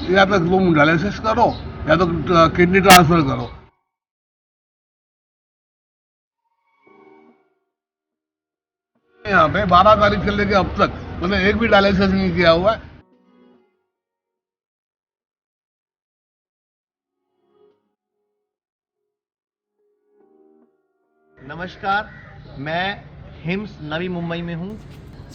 या तो तुम डायलिसिस करो या तो किडनी ट्रांसफर करो। यहाँ पे 12 तारीख से लेके अब तक मैंने एक भी डायलिसिस नहीं किया हुआ है। नमस्कार, मैं हिम्स नवी मुंबई में हूँ।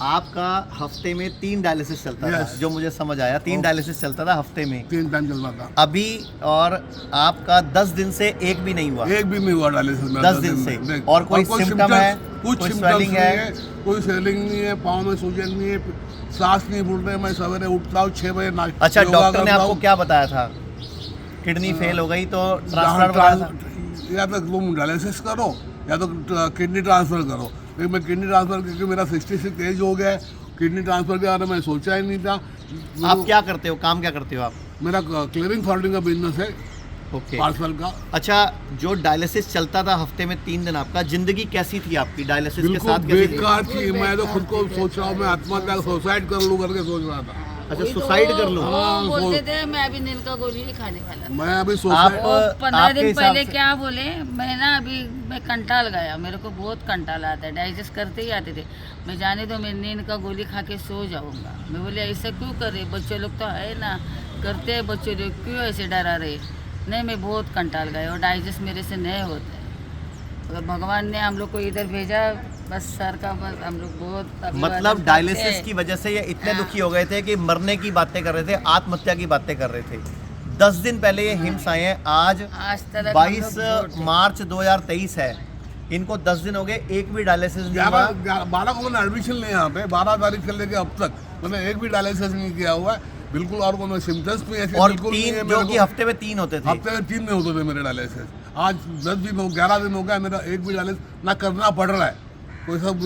आपका हफ्ते में 3 डायलिसिस चलता था, जो मुझे समझ आया। 3 डायलिसिस चलता था हफ्ते में, 3 टाइम चल रहा था अभी। और आपका 10 दिन से एक भी नहीं हुआ? एक भी नहीं हुआ डायलिसिस में 10 दिन से। और कोई सिम्टम है? कुछ स्वेलिंग है? कोई स्वेलिंग नहीं है, पाँव में सूजन नहीं है, सांस नहीं फूल रहे। मैं सवेरे उठता हूँ 6 बजे नाश्ता। अच्छा, डॉक्टर ने आपको क्या बताया था? किडनी फेल हो गई तो ट्रांसप्लांट बताया था? या तो तुम डायलिसिस करो या तो किडनी ट्रांसफर करो। लेकिन मैं किडनी ट्रांसफर क्योंकि मेरा 66 एज हो गया है, किडनी ट्रांसफर के बारे में सोचा ही नहीं था। आप क्या करते हो, काम क्या करते हो आप? मेरा क्लियरिंग फॉर्वर्डिंग का बिजनेस है, ओके, पार्सल का। अच्छा, जो डायलिसिस चलता था हफ्ते में 3 दिन, आपका जिंदगी कैसी थी आपकी डायलिसिस के बिल्कुल साथ? कैसी थी? बेकार थी। मैं तो खुद को सोच रहा हूँ मैं आत्महत्या सुसाइड कर लूँ करके सोच रहा था। अच्छा, सुसाइड कर लूँ? हाँ, बोलते थे मैं अभी नींद का गोली ही खाने वाला था। मैं अभी आप सुसाइड 15 आपके दिन हिसाब पहले से- क्या बोले, मैं ना अभी मैं कंटाल गया, मेरे को बहुत कंटाल आता है, डाइजेस्ट करते ही आते थे। मैं जाने दो, मैं नींद का गोली खा के सो जाऊंगा। मैं बोले ऐसा क्यों कर रहे, बच्चे लोग तो है ना, करते हैं बच्चे लोग, क्यों ऐसे डरा रहे। नहीं, मैं बहुत कंटाल गया और डाइजेस्ट मेरे से नहीं होता है। और भगवान ने हम लोग को इधर भेजा, बस सर का बस हम लोग बहुत अभिवादन मतलब करते डायलिसिस हैं। की वजह से ये इतने हाँ। दुखी हो गए थे कि मरने की बातें कर रहे थे, आत्महत्या की बातें कर रहे थे। 10 दिन पहले ये हिम्स आए हैं। आज आज तक 22 हम लोग बहुत- मार्च 2023 है। इनको 10 दिन हो गए, एक भी डायलिसिस नहीं हुआ। 12 को मैंने एडमिशन लिया यहाँ पे। 12 तारीख से लेके अब तक मैंने एक भी डायलिसिस नहीं किया हुआ है बिल्कुल। और कोई सिम्टम्स भी ऐसे और बिल्कुल नहीं है 3 मेरे जो कि को। हफ्ते में 3 होते थे। हफ्ते में 3 में होते थे मेरे डायलिसिस। आज 10 दिन हो 11 दिन हो गया, मेरा एक भी डायलिसिस ना करना पड़ रहा है। कोई सब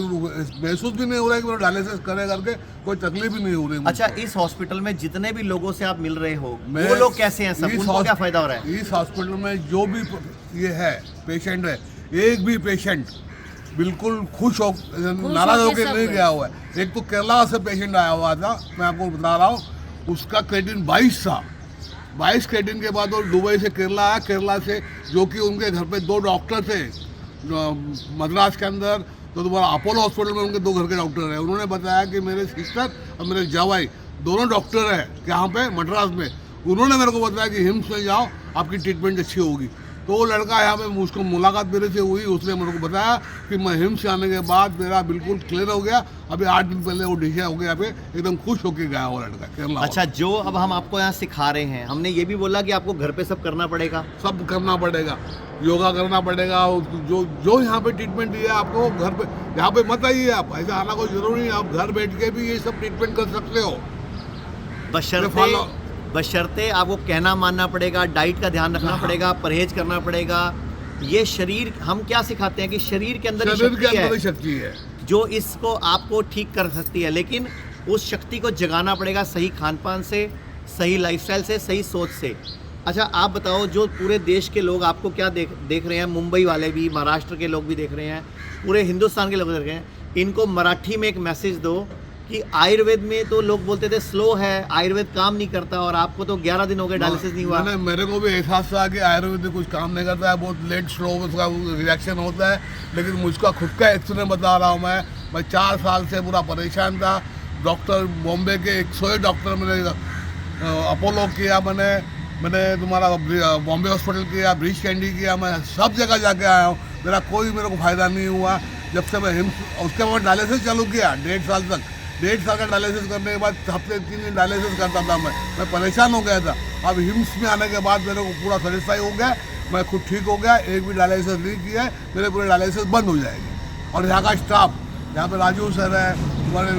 महसूस भी नहीं हो रहा है कि मेरा डायलिसिस करे करके कोई तकलीफ भी नहीं हो रही मुझको। अच्छा, इस हॉस्पिटल में जितने भी लोगों से आप मिल रहे हो, मैं वो लोग कैसे हैं? सब इस उनको क्या फायदा हो रहा है? इस हॉस्पिटल में जो भी ये है पेशेंट है, एक भी पेशेंट बिल्कुल खुश हो नाराज होके होकर सब नहीं गए। गया हुआ है। एक तो केरला से पेशेंट आया हुआ था, मैं आपको बता रहा हूँ, उसका क्रेडिट 22 था। 22 क्रेडिट के बाद वो दुबई से केरला आया। केरला से जो कि उनके घर पे 2 डॉक्टर थे मद्रास के अंदर, तो तुम्हारा अपोलो हॉस्पिटल में उनके 2 घर के डॉक्टर हैं। उन्होंने बताया कि मेरे सिस्टर और मेरे जवाई दोनों डॉक्टर हैं यहाँ पे मद्रास में। उन्होंने मेरे को बताया कि हिम्स में जाओ, आपकी ट्रीटमेंट अच्छी होगी। तो वो लड़का यहाँ पे मुझको मुलाकात मेरे से हुई, उसने मेरे को बताया कि मैं हिम्स से आने के बाद मेरा बिल्कुल क्लियर हो गया। अभी 8 दिन पहले वो डिशा हो गया, पे एकदम खुश होके गया वो लड़का केरला। अच्छा, जो अब हम आपको यहाँ सिखा रहे हैं, हमने ये भी बोला कि आपको घर पे सब करना पड़ेगा। सब करना पड़ेगा, योगा करना पड़ेगा। जो जो यहाँ पे ट्रीटमेंट दिया है आपको, घर पे यहाँ पे मत आइए आप, ऐसा आना कोई जरूरी नहीं। आप घर बैठ के भी ये सब ट्रीटमेंट कर सकते हो। बशर्ते आपको कहना मानना पड़ेगा, डाइट का ध्यान रखना पड़ेगा, परहेज करना पड़ेगा। ये शरीर, हम क्या सिखाते हैं कि शरीर के अंदर शरीर के अंदर ही है शक्ति है जो इसको आपको ठीक कर सकती है, लेकिन उस शक्ति को जगाना पड़ेगा सही खान पान से, सही लाइफस्टाइल से, सही सोच से। अच्छा, आप बताओ, जो पूरे देश के लोग आपको क्या देख रहे हैं, मुंबई वाले भी, महाराष्ट्र के लोग भी देख रहे हैं, पूरे हिंदुस्तान के लोग देख रहे हैं, इनको मराठी में एक मैसेज दो कि आयुर्वेद में तो लोग बोलते थे स्लो है, आयुर्वेद काम नहीं करता, और आपको तो 11 दिन हो गए डायलिसिस नहीं हुआ। मेरे को भी एहसास था कि आयुर्वेद में कुछ काम नहीं करता है, बहुत लेट स्लो उसका रिएक्शन होता है। लेकिन मुझका खुद का एक्सपीरियंस बता रहा हूँ। मैं 4 साल से पूरा परेशान था। डॉक्टर बॉम्बे के 101 डॉक्टर मैंने अपोलो किया, मैंने तुम्हारा बॉम्बे हॉस्पिटल किया, ब्रिज कैंडी किया, मैं सब जगह जाके आया हूँ। मेरा कोई मेरे को फ़ायदा नहीं हुआ। जब से मैं हिम्स, उसके बाद डायलिसिस चालू किया 1.5 साल तक। 1.5 साल का डायलिसिस करने के बाद हफ्ते 3 दिन डायलिसिस करता था मैं परेशान हो गया था। अब हिम्स में आने के बाद मेरे को पूरा सेटिस्फाई हो गया, मैं खुद ठीक हो गया। एक भी डायलिसिस नहीं किया है, मेरे पूरे डायलिसिस बंद हो जाएंगे। और यहाँ का स्टाफ, यहाँ पे राजू सर है, हमारे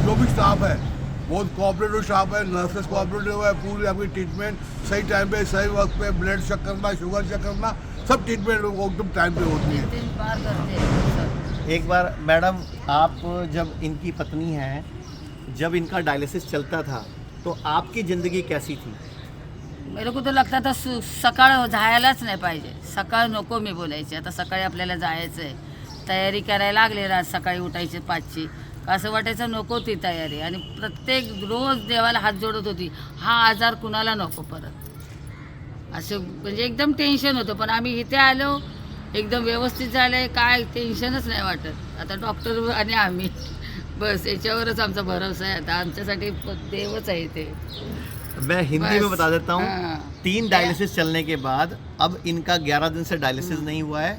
जो भी स्टाफ है, बहुत कोऑपरेटिव स्टाफ है, नर्सेस कोऑपरेटिव है। पूरी आपकी ट्रीटमेंट सही टाइम पे, सही वक्त पे, ब्लड चेक करना, शुगर चेक करना, सब ट्रीटमेंट एकदम टाइम पे होती है। 3 बार करते हैं सब। एक बार मैडम, आप जब इनकी पत्नी हैं, जब इनका डायलिसिस चलता था तो आपकी ज़िंदगी कैसी थी? मेरे को तर लागतं आता सकाळ जायलाच नाही पाहिजे, सकाळ नको मी बोलायचे. आता सकाळी आपल्याला जायचं आहे, तयारी करायला लागले, रात सकाळी उठायचे 5ची, असं वाटायचं नको ती तयारी. आणि प्रत्येक रोज देवाला हात जोडत होती, हा आजार कुणाला नको परत. असं म्हणजे एकदम टेन्शन होतं. पण आम्ही इथे आलो, एकदम व्यवस्थित झालंय, काय टेन्शनच नाही वाटत. आता डॉक्टर आणि आम्ही बस याच्यावरच आमचा भरोसा आहे. आता आमच्यासाठी देवच आहे ते. मैं हिंदी में बस, बता देता हूँ. हाँ. 3 डायलिसिस चलने के बाद अब इनका 11 दिन से डायलिसिस नहीं हुआ है,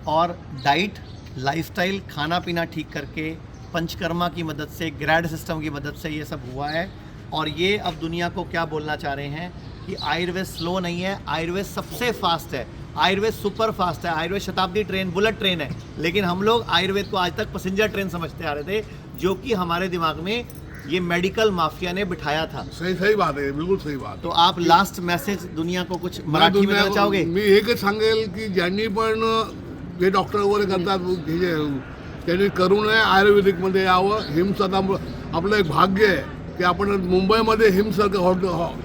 और डाइट, लाइफस्टाइल, खाना पीना ठीक करके, पंचकर्मा की मदद से, ग्रैड सिस्टम की मदद से ये सब हुआ है. और ये अब दुनिया को क्या बोलना चाह रहे हैं कि आयुर्वेद स्लो नहीं है, आयुर्वेद सबसे फास्ट है, आयुर्वेद सुपर फास्ट है, आयुर्वेद शताब्दी ट्रेन, बुलेट ट्रेन है. लेकिन हम लोग आयुर्वेद को आज तक पैसेंजर ट्रेन समझते आ रहे थे, जो कि हमारे दिमाग में ये मेडिकल माफिया ने बिठाया था. सही बात आहे, बिलकुल सही बात. तो आप लास्ट मैसेज दुनिया को कुछ मराठी में देना चाहोगे? मी एकच सांगेल की ज्यांनी पण जे डॉक्टर वगैरे करतात, हे जे त्यांनी करू नये, आयुर्वेदिकमध्ये यावं. हिम्स आता आपलं एक भाग्य आहे की आपण मुंबईमध्ये हिम्ससारखं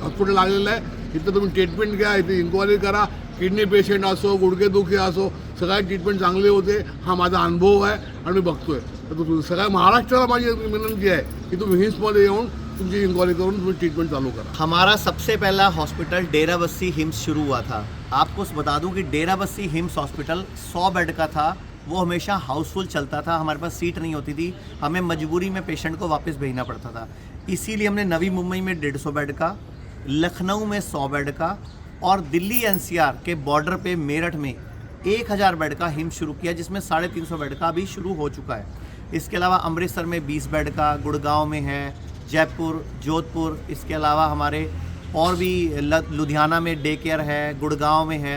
हॉस्पिटल लागलेलं आहे. इथं तुम्ही ट्रीटमेंट घ्या, इथे इन्क्वायरी करा. किडनी पेशंट असो, गुडघेदुखी असो, सगळ्या ट्रीटमेंट चांगली होते. हा माझा अनुभव आहे आणि मी बघतोय. तर सगळ्या महाराष्ट्राला माझी विनंती आहे की तुम्ही हिम्समध्ये येऊन तुमची इन्क्वायरी करून तुम्ही ट्रीटमेंट चालू करा. हमारा सबसे पहला हॉस्पिटल डेराबस्सी हिम्स शुरू हुआ था. आपको बता दूं कि डेराबस्सी हिम्स हॉस्पिटल 100 बेड का था. वो हमेशा हाउसफुल चलता था, हमारे पास सीट नहीं होती थी, हमें मजबूरी में पेशेंट को वापस भेजना पड़ता था. इसीलिए हमने नवी मुंबई में 150 बेड का, लखनऊ में 100 बेड का, और दिल्ली एनसीआर के बॉर्डर पे मेरठ में 1000 बेड का हिम्स शुरू किया, जिसमें 350 बेड का अभी शुरू हो चुका है. इसके अलावा अमृतसर में 20 बेड का, गुड़गांव में है, जयपुर, जोधपुर, इसके अलावा हमारे और भी लुधियाना में डे केयर है, गुड़गांव में है.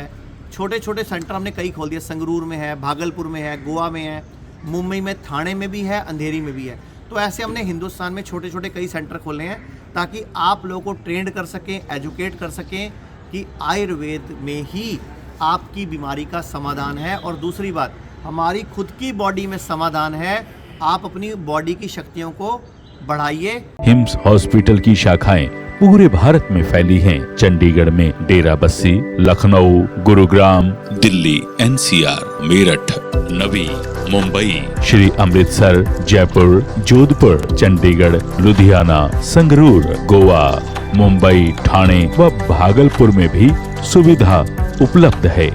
छोटे छोटे सेंटर हमने कई खोल दिए. संगरूर में है, भागलपुर में है, गोवा में है, मुंबई में, थाने में भी है, अंधेरी में भी है. तो ऐसे हमने हिंदुस्तान में छोटे छोटे कई सेंटर खोले हैं ताकि आप लोगों को ट्रेंड कर सकें, एजुकेट कर सकें कि आयुर्वेद में ही आपकी बीमारी का समाधान है. और दूसरी बात, हमारी खुद की बॉडी में समाधान है. आप अपनी बॉडी की शक्तियों को बढ़ाइए. हिम्स हॉस्पिटल की शाखाएं पूरे भारत में फैली हैं. चंडीगढ़ में डेराबस्सी, लखनऊ, गुरुग्राम, दिल्ली एनसीआर, मेरठ, नवी मुंबई, श्री अमृतसर, जयपुर, जोधपुर, चंडीगढ़, लुधियाना, संगरूर, गोवा, मुंबई, ठाणे व भागलपुर में भी सुविधा उपलब्ध है.